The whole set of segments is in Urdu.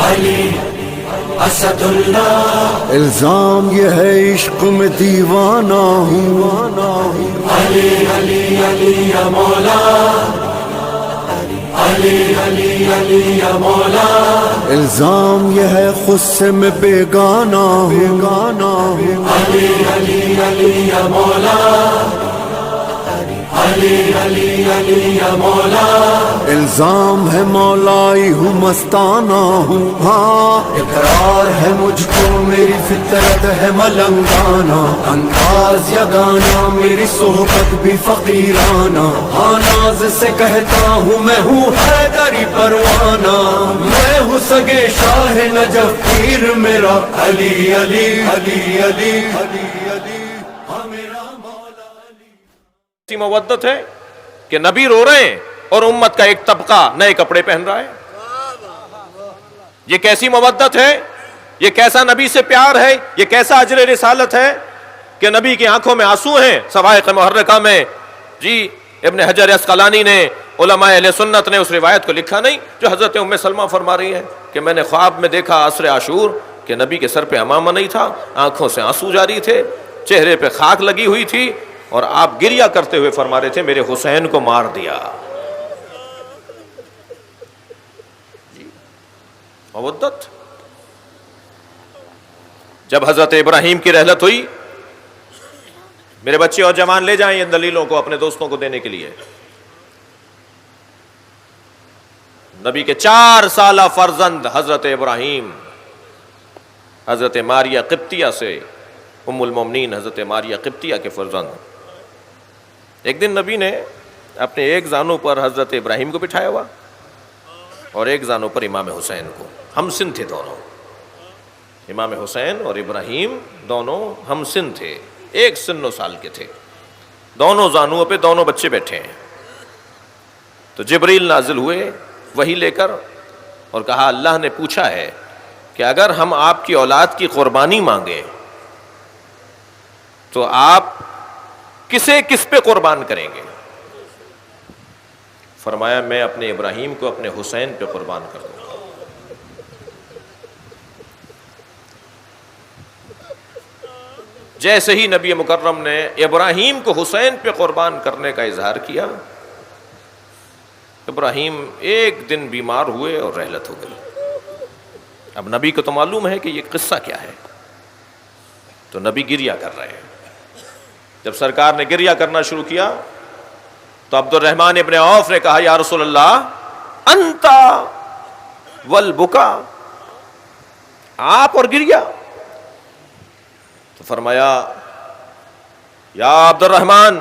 علی اسد اللہ، الزام یہ ہے عشق میں دیوانہ ہوں، علی علی علی یا مولا، علی علی علی یا مولا، الزام یہ ہے خود سے میں بیگانہ ہوں، علی علی علی یا مولا، علی علی علی یا مولا، الزام ہے مولائی ہوں مستانہ ہوں، ہاں اقرار ہے مجھ کو میری فطرت ہے ملنگانہ، انداز یا گانا میری صحبت بھی فقیرانہ، ہاں ناز سے کہتا ہوں میں ہوں حیدری پروانہ، میں ہوں سگے شاہ نجف پیر میرا علی علی علی علی علی علی، ہاں میرا مولا علی۔ ایسی مودت ہے کہ نبی رو رہے ہیں اور امت کا ایک طبقہ نئے کپڑے پہن رہا ہے۔ یہ کیسی مودت ہے، یہ کیسا نبی سے پیار ہے، یہ کیسا اجر رسالت ہے کہ نبی کی آنکھوں میں آنسو ہیں۔ صواعق محرکہ میں جی ابن حجر عسقلانی نے، علماء اہل سنت نے اس روایت کو لکھا نہیں جو حضرت ام سلمہ فرما رہی ہیں کہ میں نے خواب میں دیکھا عصر عاشور کہ نبی کے سر پہ عمامہ نہیں تھا، آنکھوں سے آنسو جاری تھے، چہرے پہ خاک لگی ہوئی تھی، اور آپ گریہ کرتے ہوئے فرما رہے تھے میرے حسین کو مار دیا۔ مودت۔ جب حضرت ابراہیم کی رحلت ہوئی، میرے بچے اور جوان لے جائیں ان دلیلوں کو اپنے دوستوں کو دینے کے لیے، نبی کے 4 سالہ فرزند حضرت ابراہیم حضرت ماریہ قبطیہ سے، ام المومنین حضرت ماریہ قبطیہ کے فرزند، ایک دن نبی نے اپنے ایک زانو پر حضرت ابراہیم کو بٹھایا ہوا اور ایک زانو پر امام حسین کو، ہم سن تھے دونوں، امام حسین اور ابراہیم دونوں ہم سن تھے، ایک سن و سال کے تھے، دونوں زانوؤں پہ دونوں بچے بیٹھے ہیں۔ تو جبریل نازل ہوئے وحی لے کر اور کہا اللہ نے پوچھا ہے کہ اگر ہم آپ کی اولاد کی قربانی مانگیں تو آپ کسے کس پہ قربان کریں گے؟ فرمایا میں اپنے ابراہیم کو اپنے حسین پہ قربان کر دوں گا۔ جیسے ہی نبی مکرم نے ابراہیم کو حسین پہ قربان کرنے کا اظہار کیا، ابراہیم ایک دن بیمار ہوئے اور رحلت ہو گئی۔ اب نبی کو تو معلوم ہے کہ یہ قصہ کیا ہے، تو نبی گریہ کر رہے ہیں۔ جب سرکار نے گریہ کرنا شروع کیا تو عبد الرحمن ابن عوف نے کہا یا رسول اللہ انتا والبکا، آپ اور گریہ؟ تو فرمایا یا عبد الرحمن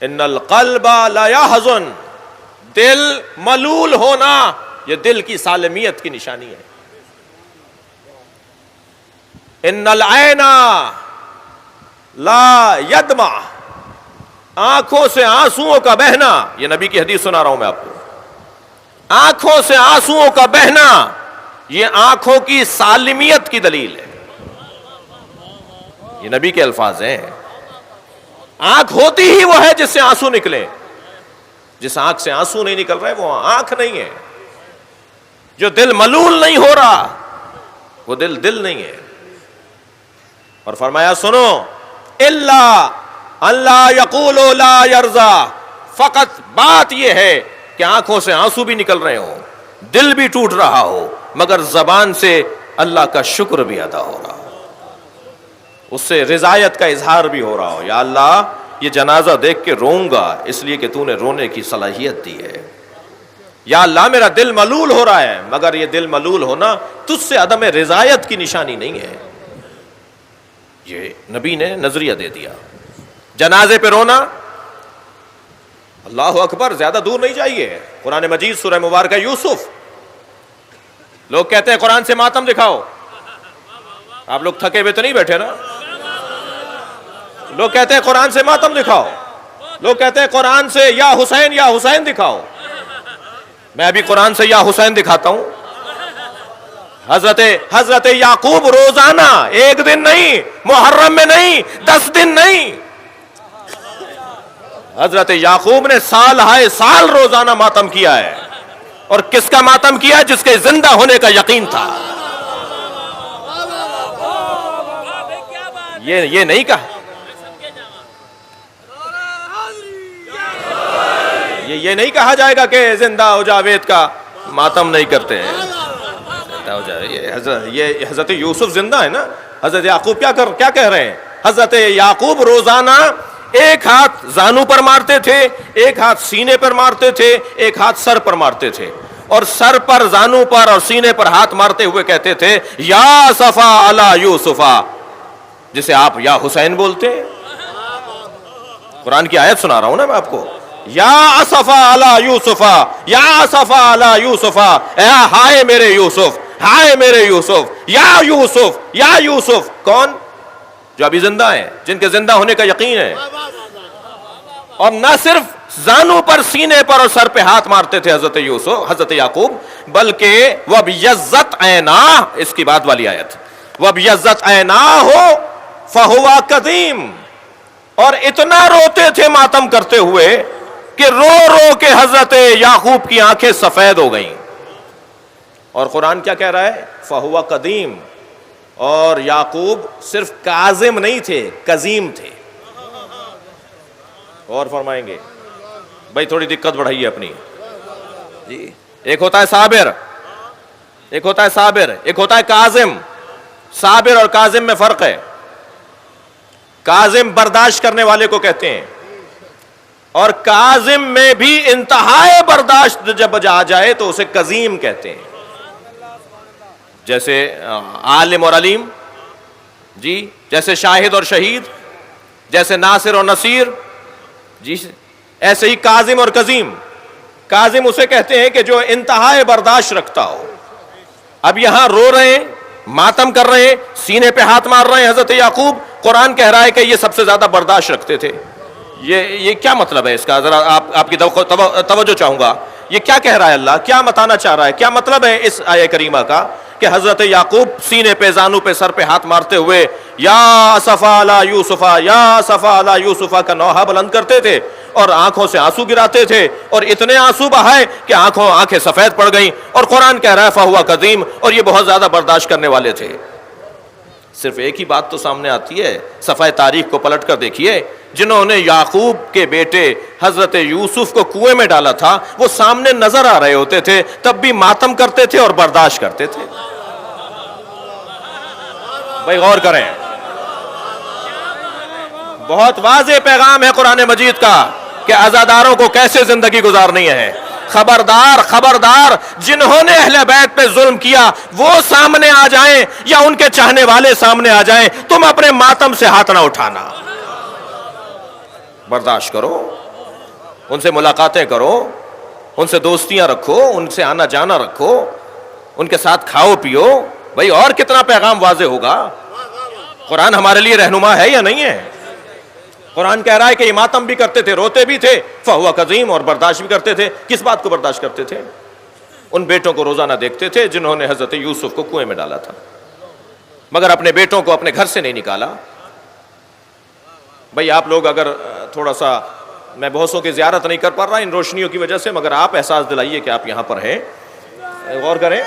ان القلب لا يحزن، دل ملول ہونا یہ دل کی سالمیت کی نشانی ہے۔ ان العین لا یدمع، آنکھوں سے آنسوؤں کا بہنا، یہ نبی کی حدیث سنا رہا ہوں میں آپ کو، آنکھوں سے آنسوؤں کا بہنا یہ آنکھوں کی سالمیت کی دلیل ہے۔ یہ نبی کے الفاظ ہیں۔ آنکھ ہوتی ہی وہ ہے جس سے آنسو نکلے، جس آنکھ سے آنسو نہیں نکل رہے وہ آنکھ نہیں ہے۔ جو دل ملول نہیں ہو رہا وہ دل نہیں ہے۔ اور فرمایا سنو الا اللہ یقول لا یرضا، فقط بات یہ ہے کہ آنکھوں سے آنسو بھی نکل رہے ہو، دل بھی ٹوٹ رہا ہو، مگر زبان سے اللہ کا شکر بھی ادا ہو رہا ہو، اس سے رضایت کا اظہار بھی ہو رہا ہو، یا اللہ یہ جنازہ دیکھ کے روؤں گا اس لیے کہ تو نے رونے کی صلاحیت دی ہے، یا اللہ میرا دل ملول ہو رہا ہے، مگر یہ دل ملول ہونا تجھ سے عدم رضایت کی نشانی نہیں ہے۔ یہ نبی نے نظریہ دے دیا۔ جنازے پہ رونا، اللہ اکبر، زیادہ دور نہیں جائیے، قرآن مجید سورہ مبارکہ یوسف، لوگ کہتے ہیں قرآن سے ماتم دکھاؤ، آپ لوگ تھکے ہوئے تو نہیں بیٹھے نا؟ لوگ کہتے ہیں قرآن سے ماتم دکھاؤ، لوگ کہتے ہیں قرآن سے یا حسین دکھاؤ، میں ابھی قرآن سے یا حسین دکھاتا ہوں۔ حضرت یعقوب روزانہ، ایک دن نہیں، محرم میں نہیں، 10 دن نہیں، حضرت یعقوب نے سال ہائے سال روزانہ ماتم کیا ہے۔ اور کس کا ماتم کیا؟ جس کے زندہ ہونے کا یقین تھا. یہ نہیں کہا، یہ نہیں کہا جائے گا کہ زندہ ہو جاوید کا ماتم نہیں کرتے ہیں. یہ حضرت یوسف زندہ ہے نا. حضرت یعقوب کیا کہہ رہے ہیں؟ حضرت یعقوب روزانہ ایک ہاتھ زانو پر مارتے تھے، ایک ہاتھ سینے پر مارتے تھے، ایک ہاتھ سر پر مارتے تھے، اور سر پر، زانو پر اور سینے پر ہاتھ مارتے ہوئے کہتے تھے یا صفا علی یوسفا، جسے آپ یا حسین بولتے ہیں. قرآن کی آیت سنا رہا ہوں نا میں آپ کو. یا اسفا علی یوسفا، یا اسفا علی یوسفا، اے ہائے میرے یوسف، ہائے میرے یوسف، یا یوسف، یا یوسف. کون؟ جو ابھی زندہ ہیں، جن کے زندہ ہونے کا یقین ہے. اور نہ صرف زانو پر، سینے پر اور سر پہ ہاتھ مارتے تھے حضرت یوسف، حضرت یعقوب، بلکہ وَبْيَضَّتْ عَيْنَاهُ، اس کی بعد والی آیت، وَبْيَضَّتْ عَيْنَاهُ فَهُوَ قَدِيمٌ. اور اتنا روتے تھے ماتم کرتے ہوئے کہ رو رو کے حضرت یعقوب کی آنکھیں سفید ہو گئیں. اور قرآن کیا کہہ رہا ہے؟ فَهُوَ قَدِيمٌ. اور یعقوب صرف کاظم نہیں تھے، قزیم تھے. اور فرمائیں گے بھائی، تھوڑی دقت بڑھائیے اپنی جی. ایک ہوتا ہے صابر، ایک ہوتا ہے صابر، ایک ہوتا ہے کاظم. صابر اور کاظم میں فرق ہے. کاظم برداشت کرنے والے کو کہتے ہیں، اور کاظم میں بھی انتہائی برداشت جب آ جائے تو اسے قزیم کہتے ہیں. جیسے عالم اور علیم جی، جیسے شاہد اور شہید، جیسے ناصر اور نصیر جی، ایسے ہی کاظم اور قزیم. کاظم اسے کہتے ہیں کہ جو انتہائی برداشت رکھتا ہو. اب یہاں رو رہے ہیں، ماتم کر رہے ہیں، سینے پہ ہاتھ مار رہے ہیں حضرت یعقوب. قرآن کہہ رہا ہے کہ یہ سب سے زیادہ برداشت رکھتے تھے. یہ کیا مطلب ہے اس کا؟ ذرا آپ کی توجہ چاہوں گا. یہ کیا کہہ رہا ہے اللہ؟ کیا بتانا چاہ رہا ہے؟ کیا مطلب ہے اس آیہ کریمہ کا کہ حضرت یعقوب سینے پہ، زانو پہ، سر پہ ہاتھ مارتے ہوئے یا اسفا علی یوسفا، یا اسفا علی یوسفا کا نوحہ بلند کرتے تھے اور آنکھوں سے آنسو گراتے تھے، اور اتنے آنسو بہائے کہ آنکھیں سفید پڑ گئیں. اور قرآن کہہ رہا ہے فہو قدیم، اور یہ بہت زیادہ برداشت کرنے والے تھے. صرف ایک ہی بات تو سامنے آتی ہے، صفحہ تاریخ کو پلٹ کر دیکھیے. جنہوں نے یعقوب کے بیٹے حضرت یوسف کو کنویں میں ڈالا تھا، وہ سامنے نظر آ رہے ہوتے تھے، تب بھی ماتم کرتے تھے اور برداشت کرتے تھے. بھائی غور کریں، بہت واضح پیغام ہے قرآن مجید کا کہ عزاداروں کو کیسے زندگی گزارنی ہے. خبردار خبردار، جنہوں نے اہل بیت پہ ظلم کیا وہ سامنے آ جائیں یا ان کے چاہنے والے سامنے آ جائیں، تم اپنے ماتم سے ہاتھ نہ اٹھانا. برداشت کرو، ان سے ملاقاتیں کرو، ان سے دوستیاں رکھو، ان سے آنا جانا رکھو، ان کے ساتھ کھاؤ پیو. بھائی اور کتنا پیغام واضح ہوگا؟ قرآن ہمارے لیے رہنما ہے یا نہیں ہے؟ قرآن کہہ رہا ہے کہ یہ ماتم بھی کرتے تھے، روتے بھی تھے، فہو قزیم، اور برداشت بھی کرتے تھے. کس بات کو برداشت کرتے تھے؟ ان بیٹوں کو روزانہ دیکھتے تھے جنہوں نے حضرت یوسف کو کنویں میں ڈالا تھا، مگر اپنے بیٹوں کو اپنے گھر سے نہیں نکالا. بھائی آپ لوگ اگر تھوڑا سا، میں بہتوں کی زیارت نہیں کر پا رہا ان روشنیوں کی وجہ سے، مگر آپ احساس دلائیے کہ آپ یہاں پر ہیں. غور کریں.